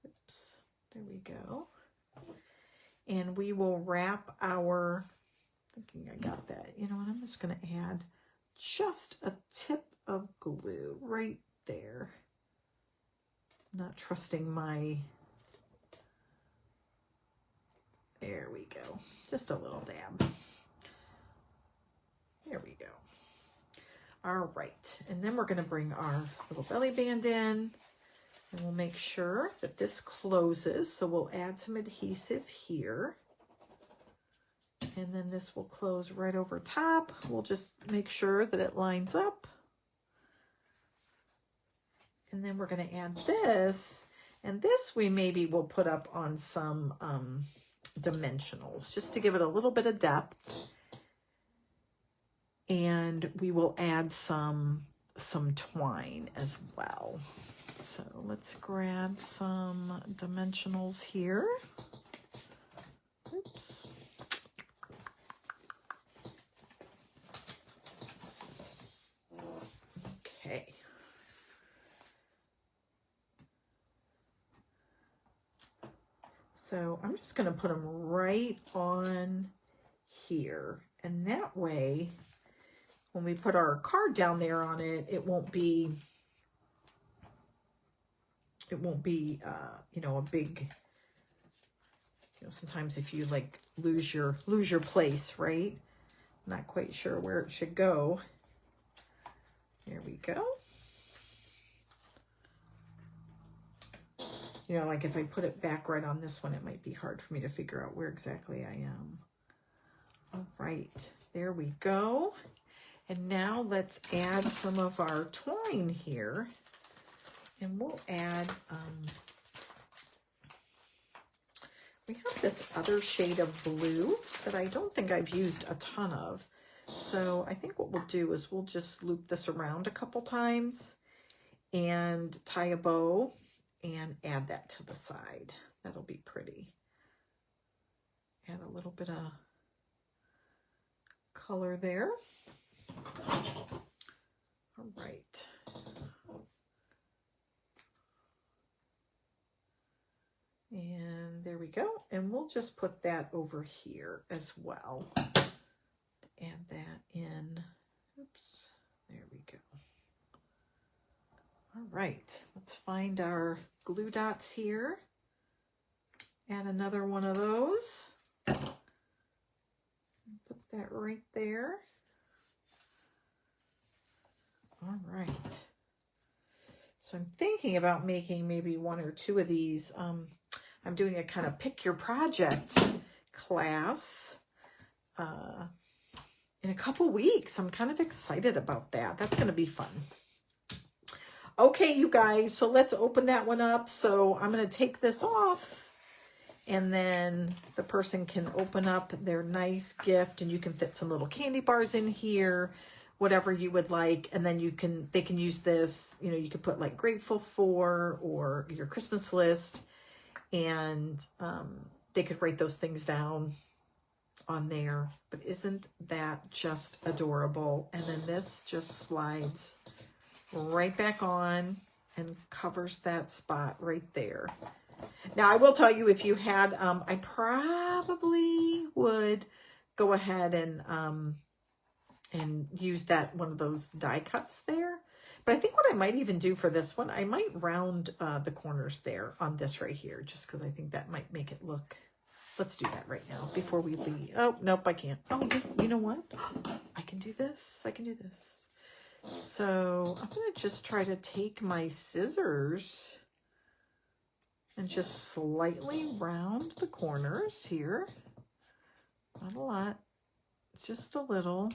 Oops, there we go. And we will wrap our, thinking I got that. You know what, I'm just gonna add just a tip of glue right there. I'm not trusting my, there we go. Just a little dab. There we go. All right, and then we're gonna bring our little belly band in, and we'll make sure that this closes. So we'll add some adhesive here. And then this will close right over top. We'll just make sure that it lines up. And then we're gonna add this, and this we maybe will put up on some dimensionals, just to give it a little bit of depth. And we will add some twine as well. So let's grab some dimensionals here. Oops. Okay. So I'm just going to put them right on here. And that way, when we put our card down there on it, it won't be, you know, a big, you know, sometimes if you like lose your place, right? Not quite sure where it should go. There we go. You know, like if I put it back right on this one, it might be hard for me to figure out where exactly I am. All right, there we go. And now let's add some of our twine here. And we'll add, we have this other shade of blue that I don't think I've used a ton of. So I think what we'll do is we'll just loop this around a couple times and tie a bow and add that to the side. That'll be pretty. Add a little bit of color there. All right. And there we go. And we'll just put that over here as well. Add that in. Oops. There we go. All right. Let's find our glue dots here. Add another one of those. Put that right there. All right. So I'm thinking about making maybe one or two of these. I'm doing a kind of pick your project class in a couple weeks. I'm kind of excited about that. That's going to be fun. Okay, you guys, so let's open that one up. So I'm going to take this off, and then the person can open up their nice gift, and you can fit some little candy bars in here, whatever you would like. And then they can use this, you know, you could put like grateful for or your Christmas list, and they could write those things down on there. But isn't that just adorable? And then this just slides right back on and covers that spot right there. Now I will tell you, if you had, I probably would go ahead and use that one of those die cuts there. But I think what I might even do for this one, I might round the corners there on this right here, just because I think that might make it look. Let's do that right now before we leave. Oh, nope, I can't. Oh, yes, you know what? I can do this. I can do this. So I'm going to just try to take my scissors and just slightly round the corners here. Not a lot, just a little.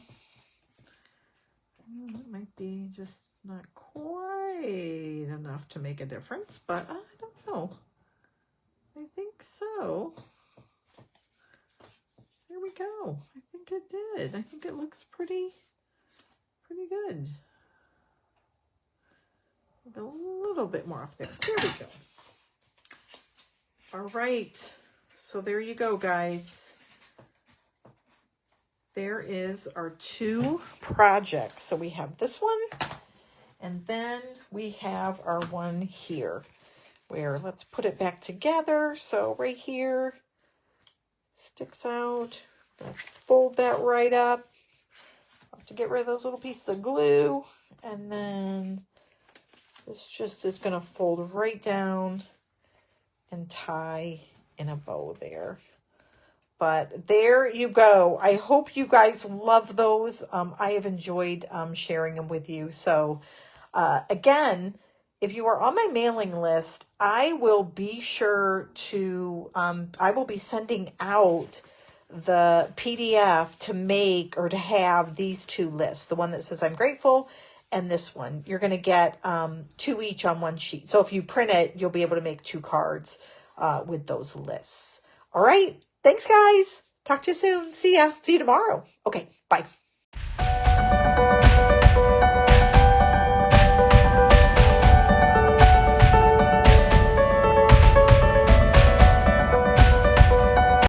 It might be just not quite enough to make a difference, but I don't know. I think so. There we go. I think it did. I think it looks pretty good. A little bit more off there. There we go. All right. So there you go, guys. there is our 2 projects. So we have this one, and then we have our one here, where let's put it back together. So right here sticks out. Fold that right up. I have to get rid of those little pieces of glue, and then this just is going to fold right down and tie in a bow there. But there you go. I hope you guys love those. I have enjoyed sharing them with you. So again, if you are on my mailing list, I will be sure to, I will be sending out the PDF to make or to have these 2 lists. The one that says I'm grateful and this one. You're going to get 2 each on one sheet. So if you print it, you'll be able to make 2 cards with those lists. All right. Thanks, guys. Talk to you soon. See ya. See you tomorrow. Okay. Bye.